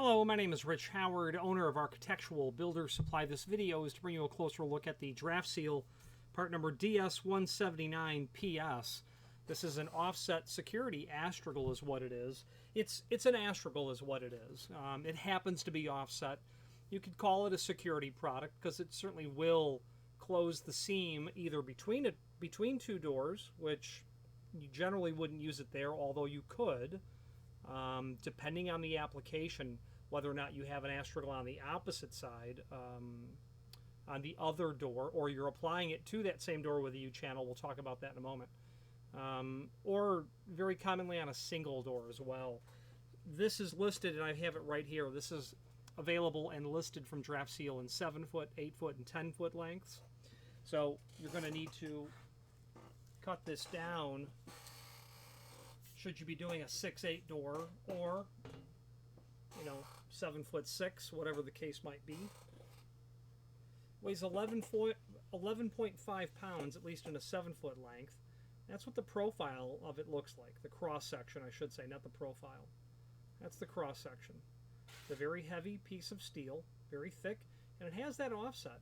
Hello, my name is Rich Howard, owner of Architectural Builder Supply. This video is to bring you a closer look at the DraftSeal part number DS179PS. This is an offset security Astragal is what it is. It's an Astragal is what it is. It happens to be offset. You could call it a security product because it certainly will close the seam either between two doors, which you generally wouldn't use it there, although you could. Depending on the application, whether or not you have an Astragal on the opposite side, on the other door, or you're applying it to that same door with a U-channel. We'll talk about that in a moment. Or very commonly on a single door as well. This is listed, and I have it right here. This is available and listed from DraftSeal in 7-foot, 8-foot, and 10-foot lengths. So you're going to need to cut this down should you be doing a 6-8 door, or 7'6", whatever the case might be. Weighs 11.5 pounds, at least in a 7-foot length. That's what the profile of it looks like. The cross section, I should say, not the profile. That's the cross section. It's a very heavy piece of steel, very thick, and it has that offset.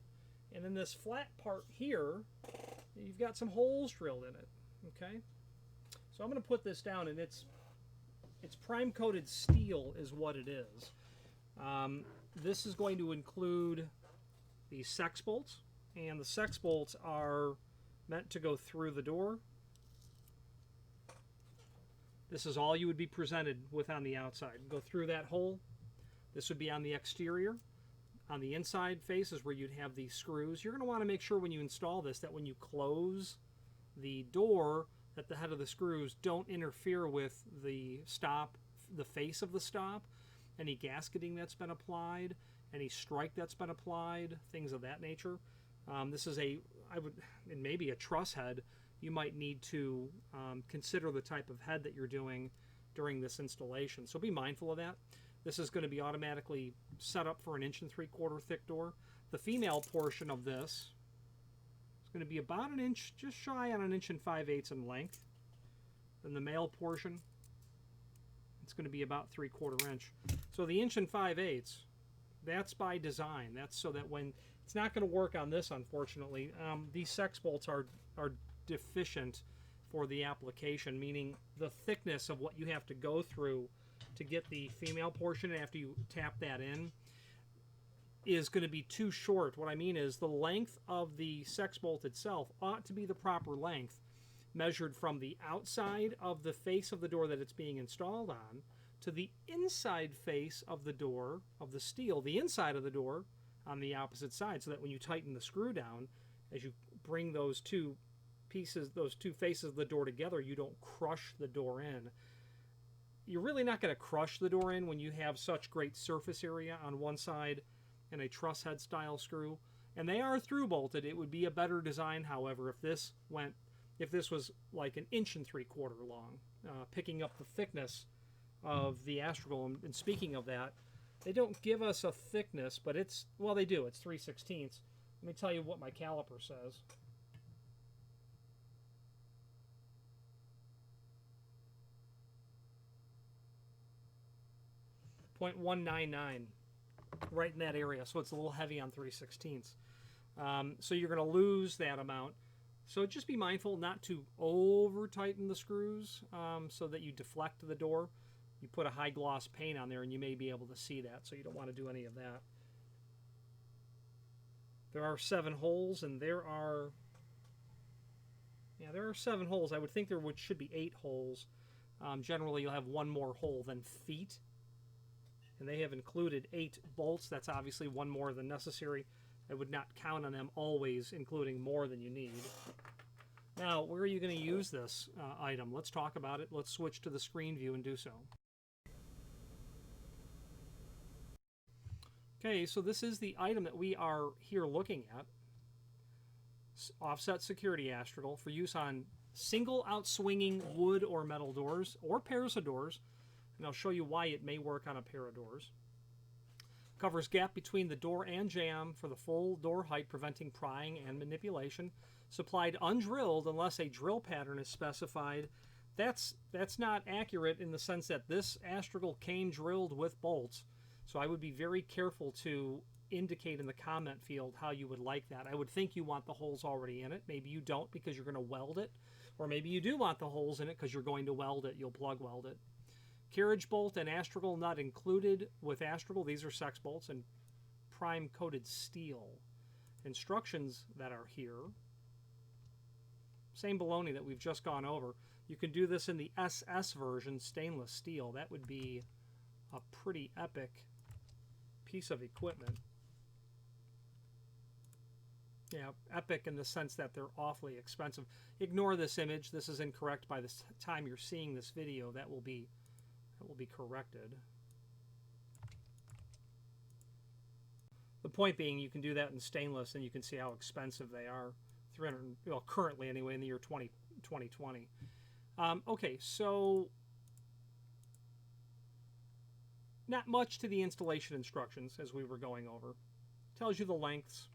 And in this flat part here, you've got some holes drilled in it. Okay. So I'm going to put this down, and it's prime coated steel is what it is. This is going to include the sex bolts, and the sex bolts are meant to go through the door. This is all you would be presented with on the outside. Go through that hole. This would be on the exterior. On the inside face is where you'd have these screws. You're going to want to make sure when you install this that when you close the door, that the head of the screws don't interfere with the stop, the face of the stop, any gasketing that's been applied, any strike that's been applied, things of that nature. This is maybe a truss head. You might need to consider the type of head that you're doing during this installation. So be mindful of that. This is going to be automatically set up for an 1 3/4 thick door. The female portion of this going to be about an inch, just shy on 1 5/8 in length. Then the male portion, it's going to be about 3/4 inch. So the 1 5/8, that's by design. That's so that when it's not going to work on this, unfortunately. These sex bolts are deficient for the application, meaning the thickness of what you have to go through to get the female portion after you tap that in is going to be too short. What I mean is the length of the sex bolt itself ought to be the proper length, measured from the outside of the face of the door that it's being installed on to the inside face of the door, of the steel, the inside of the door on the opposite side, so that when you tighten the screw down, as you bring those two pieces, those two faces of the door together, you don't crush the door in. You're really not going to crush the door in when you have such great surface area on one side and a truss head style screw, and they are through bolted. It would be a better design, however, if this was like 1 3/4 long, picking up the thickness of the Astragal. And speaking of that, they don't give us a thickness, but they do. It's 3/16. Let me tell you what my caliper says. .199. Right in that area, so it's a little heavy on 3/16. So you're going to lose that amount. So just be mindful not to over tighten the screws so that you deflect the door. You put a high gloss paint on there and you may be able to see that, so you don't want to do any of that. There are 7 holes, and there are 7 holes. I would think there should be 8 holes. Generally you'll have one more hole than feet. And they have included 8 bolts. That's obviously one more than necessary. I would not count on them always including more than you need. Now, where are you going to use this item? Let's talk about it. Let's switch to the screen view and do so. Okay, so this is the item that we are here looking at. Offset security Astragal for use on single out-swinging wood or metal doors or pairs of doors. And I'll show you why it may work on a pair of doors. Covers gap between the door and jamb for the full door height, preventing prying and manipulation. Supplied undrilled unless a drill pattern is specified. That's not accurate in the sense that this Astragal came drilled with bolts. So I would be very careful to indicate in the comment field how you would like that. I would think you want the holes already in it. Maybe you don't because you're going to weld it. Or maybe you do want the holes in it because you're going to weld it. You'll plug weld it. Carriage bolt and Astragal nut included with Astragal. These are sex bolts and prime coated steel. Instructions that are here. Same baloney that we've just gone over. You can do this in the SS version, stainless steel. That would be a pretty epic piece of equipment. Yeah, epic in the sense that they're awfully expensive. Ignore this image. This is incorrect by the time you're seeing this video. That will be corrected. The point being, you can do that in stainless, and you can see how expensive they are. 300, well, currently anyway, in the year 2020. Okay, so not much to the installation instructions as we were going over. Tells you the lengths,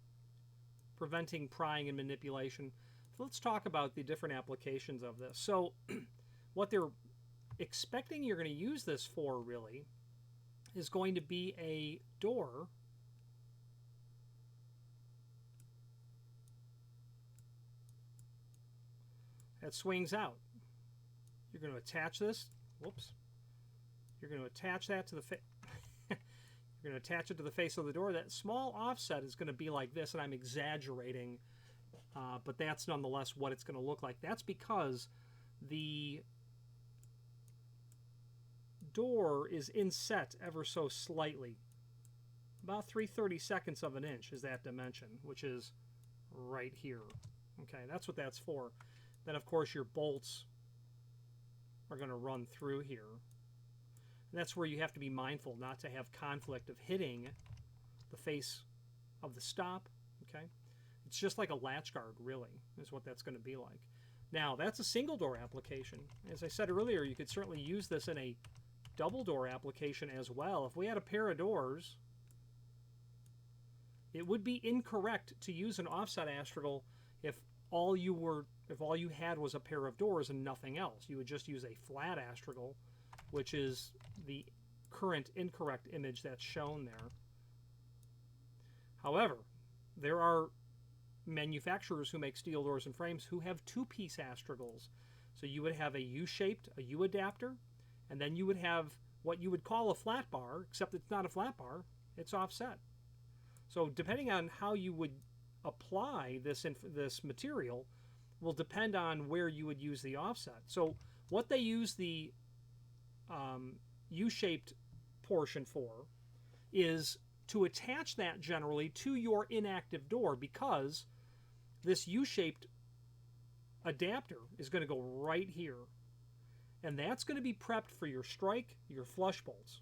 preventing prying and manipulation. So let's talk about the different applications of this. So what they're expecting you're going to use this for really is going to be a door that swings out. You're going to attach this. Whoops. You're going to attach that to the face. You're going to attach it to the face of the door. That small offset is going to be like this, and I'm exaggerating, but that's nonetheless what it's going to look like. That's because the door is inset ever so slightly. About 3/32 of an inch is that dimension, which is right here. Okay, that's what that's for. Then, of course, your bolts are going to run through here. And that's where you have to be mindful not to have conflict of hitting the face of the stop. Okay, it's just like a latch guard, really, is what that's going to be like. Now, that's a single door application. As I said earlier, you could certainly use this in a double door application as well. If we had a pair of doors, it would be incorrect to use an offset Astragal if all you had was a pair of doors and nothing else. You would just use a flat Astragal, which is the current incorrect image that's shown there. However, there are manufacturers who make steel doors and frames who have two-piece Astragals. So you would have a U-shaped, a U adapter, and then you would have what you would call a flat bar, except it's not a flat bar, it's offset. So depending on how you would apply this material will depend on where you would use the offset. So what they use the U-shaped portion for is to attach that generally to your inactive door, because this U-shaped adapter is going to go right here, and that's going to be prepped for your strike, your flush bolts.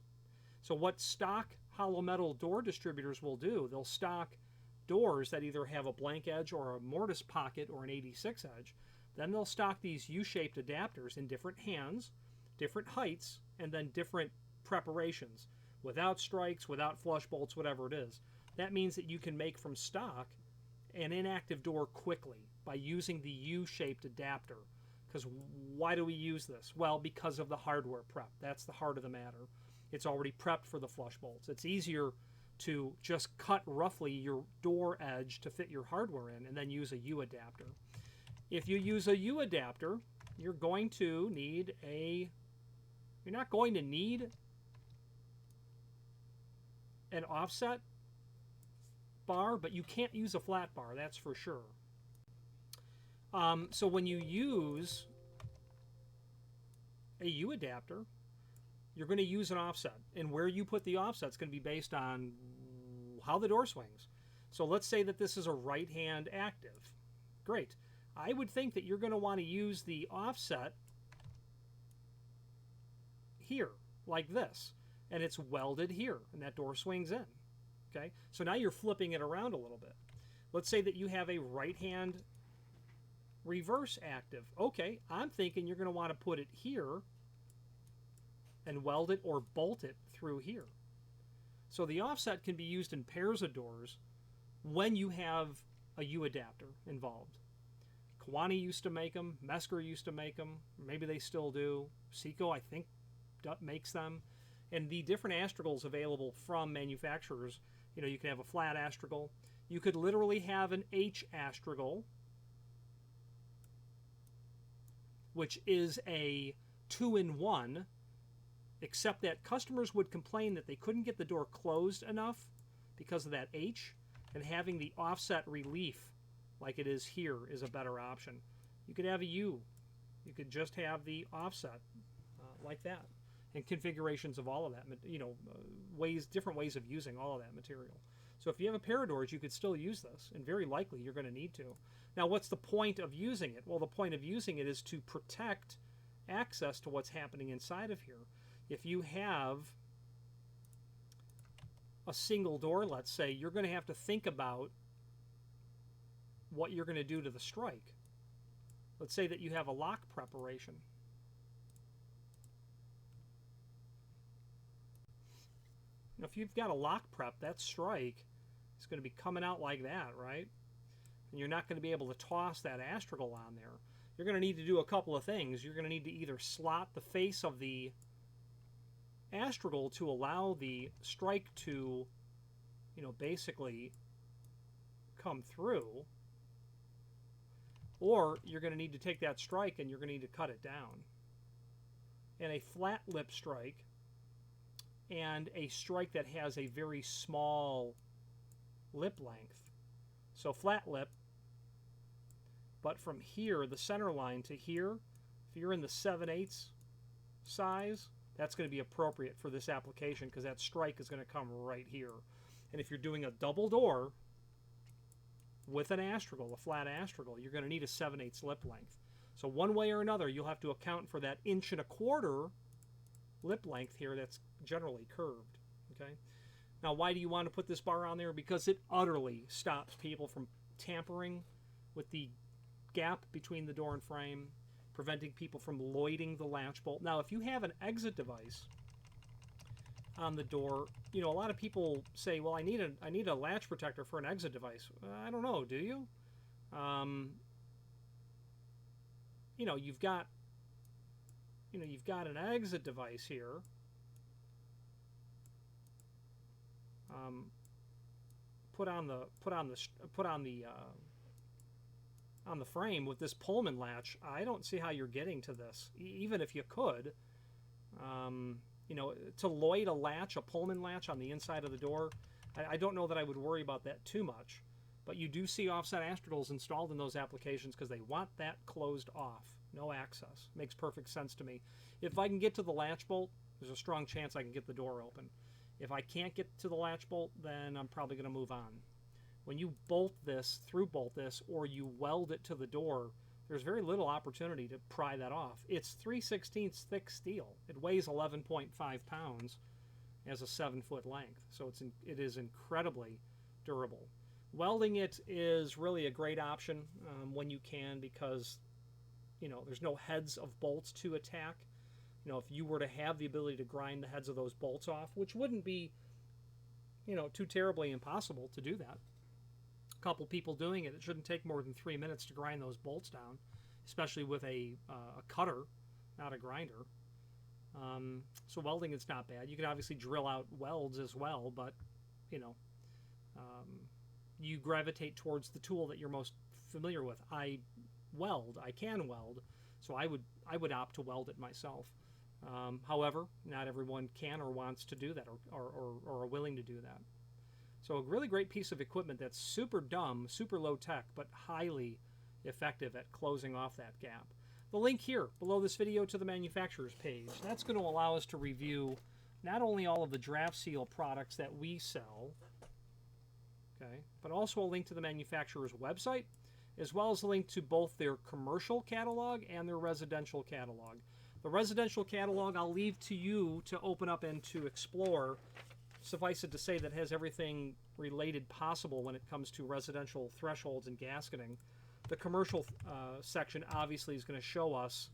So what stock hollow metal door distributors will do, they'll stock doors that either have a blank edge or a mortise pocket or an 86 edge. Then they'll stock these U-shaped adapters in different hands, different heights, and then different preparations, without strikes, without flush bolts, whatever it is. That means that you can make from stock an inactive door quickly by using the U-shaped adapter. Because why do we use this? Well, because of the hardware prep. That's the heart of the matter. It's already prepped for the flush bolts. It's easier to just cut roughly your door edge to fit your hardware in and then use a U adapter. If you use a U adapter, you're going to need you're not going to need an offset bar, but you can't use a flat bar, that's for sure. So when you use a U adapter, you're going to use an offset, and where you put the offset is going to be based on how the door swings. So let's say that this is a right hand active. Great. I would think that you're going to want to use the offset here, like this, and it's welded here, and that door swings in. Okay, so now you're flipping it around a little bit. Let's say that you have a right hand reverse active. Okay, I'm thinking you're going to want to put it here and weld it or bolt it through here. So the offset can be used in pairs of doors when you have a U adapter involved. Kiwani used to make them, Mesker used to make them, maybe they still do. Seiko, I think, makes them. And the different Astragals available from manufacturers, you know, you can have a flat Astragal. You could literally have an H Astragal, which is a 2-in-1, except that customers would complain that they couldn't get the door closed enough because of that H, and having the offset relief like it is here is a better option. You could have a U. You could just have the offset like that, and configurations of all of that, you know, different ways of using all of that material. So if you have a pair of doors, you could still use this, and very likely you're going to need to. Now, what's the point of using it? Well, the point of using it is to protect access to what's happening inside of here. If you have a single door, let's say, you're going to have to think about what you're going to do to the strike. Let's say that you have a lock preparation. Now, if you've got a lock prep, that strike is going to be coming out like that, right? And you're not going to be able to toss that Astragal on there. You're going to need to do a couple of things. You're going to need to either slot the face of the Astragal to allow the strike to, you know, basically come through, or you're going to need to take that strike and you're going to need to cut it down. And a flat lip strike and a strike that has a very small lip length. So flat lip, but from here, the center line to here, if you're in the 7/8 size, that's going to be appropriate for this application because that strike is going to come right here. And if you're doing a double door with an Astragal, a flat Astragal, you're going to need a 7/8 lip length. So one way or another, you'll have to account for that 1.25" lip length here that's generally curved. Okay. Now, why do you want to put this bar on there? Because it utterly stops people from tampering with the gap between the door and frame, preventing people from lloyding the latch bolt. Now, if you have an exit device on the door, you know, a lot of people say, well, I need a latch protector for an exit device. I don't know, do you? You know, you've got an exit device here. Put on the frame with this Pullman latch. I don't see how you're getting to this, even if you could. You know, to lloyd a latch, a Pullman latch on the inside of the door, I don't know that I would worry about that too much. But you do see offset Astragals installed in those applications because they want that closed off. No access. Makes perfect sense to me. If I can get to the latch bolt, there's a strong chance I can get the door open. If I can't get to the latch bolt, then I'm probably going to move on. When you bolt this, or you weld it to the door, there's very little opportunity to pry that off. It's 3/16 thick steel. It weighs 11.5 pounds as a 7-foot length, so it is incredibly durable. Welding it is really a great option when you can, because you know there's no heads of bolts to attack. You know, if you were to have the ability to grind the heads of those bolts off, which wouldn't be, you know, too terribly impossible to do that. A couple people doing it, it shouldn't take more than 3 minutes to grind those bolts down, especially with a cutter, not a grinder. So welding is not bad. You can obviously drill out welds as well, but you know, you gravitate towards the tool that you're most familiar with. I can weld, so I would opt to weld it myself. However, not everyone can or wants to do that, or are willing to do that. So a really great piece of equipment that's super dumb, super low tech, but highly effective at closing off that gap. The link here below this video to the manufacturer's page. That's going to allow us to review not only all of the DraftSeal products that we sell, okay, but also a link to the manufacturer's website, as well as a link to both their commercial catalog and their residential catalog. The residential catalog I'll leave to you to open up and to explore. Suffice it to say that has everything related possible when it comes to residential thresholds and gasketing. The commercial section obviously is going to show us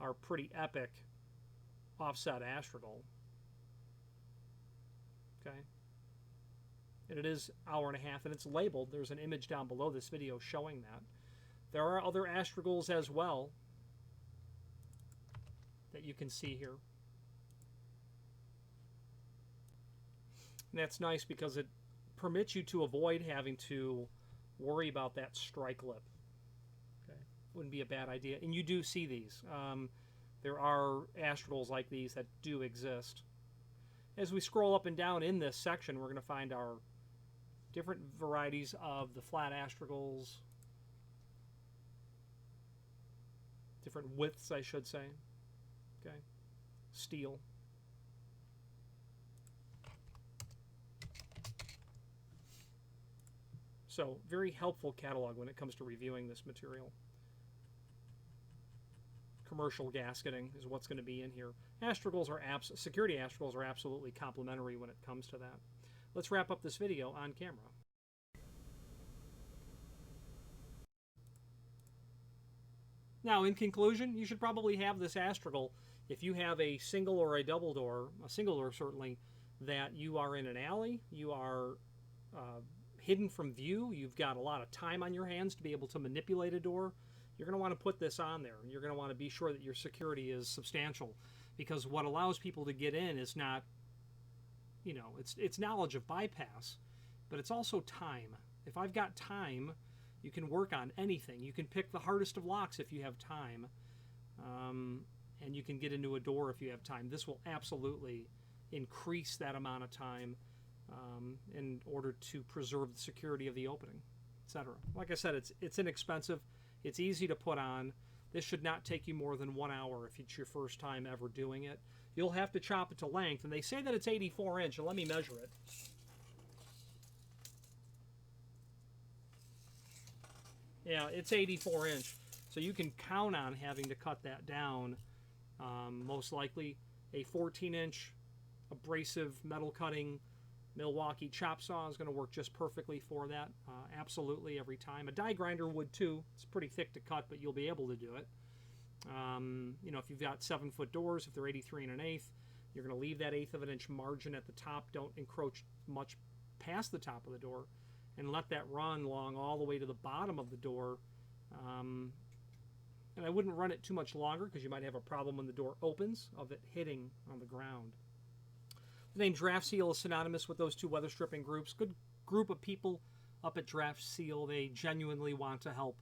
our pretty epic offset Astragal. Okay. And it is an hour and a half, and it's labeled. There's an image down below this video showing that. There are other Astragals as well that you can see here. And that's nice because it permits you to avoid having to worry about that strike lip. Okay, wouldn't be a bad idea. And you do see these. There are Astragals like these that do exist. As we scroll up and down in this section, we're going to find our different varieties of the flat Astragals. Different widths, I should say. Okay, steel. So, very helpful catalog when it comes to reviewing this material. Commercial gasketing is what's going to be in here. Astragals are security Astragals are absolutely complementary when it comes to that. Let's wrap up this video on camera. Now, in conclusion, you should probably have this Astragal if you have a single or a double door, a single door certainly, that you are in an alley, you are hidden from view, you've got a lot of time on your hands to be able to manipulate a door. You're going to want to put this on there. You're going to want to be sure that your security is substantial, because what allows people to get in is not, you know, it's knowledge of bypass, but it's also time. If I've got time, you can work on anything. You can pick the hardest of locks if you have time, and you can get into a door if you have time. This will absolutely increase that amount of time in order to preserve the security of the opening, etc. Like I said, it's inexpensive. It's easy to put on. This should not take you more than 1 hour if it's your first time ever doing it. You'll have to chop it to length, and they say that it's 84 inch, and let me measure it. Yeah, it's 84 inch, so you can count on having to cut that down. Most likely a 14 inch abrasive metal cutting Milwaukee chop saw is going to work just perfectly for that, absolutely every time. A die grinder would too. It's pretty thick to cut, but you'll be able to do it. You know, if you've got 7-foot doors, if they're 83 1/8, you're going to leave that 1/8 of an inch margin at the top. Don't encroach much past the top of the door, and let that run along all the way to the bottom of the door. And I wouldn't run it too much longer because you might have a problem when the door opens of it hitting on the ground. The name DraftSeal is synonymous with those two weather stripping groups. Good group of people up at DraftSeal. They genuinely want to help,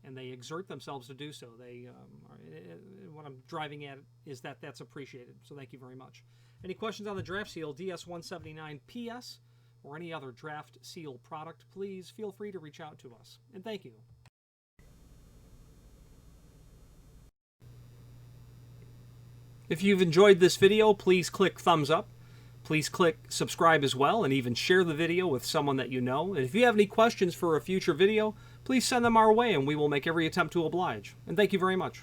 and they exert themselves to do so. They, what I'm driving at is that that's appreciated. So thank you very much. Any questions on the DraftSeal DS179PS or any other DraftSeal product, please feel free to reach out to us. And thank you. If you've enjoyed this video, please click thumbs up. Please click subscribe as well, and even share the video with someone that you know. And if you have any questions for a future video, please send them our way, and we will make every attempt to oblige. And thank you very much.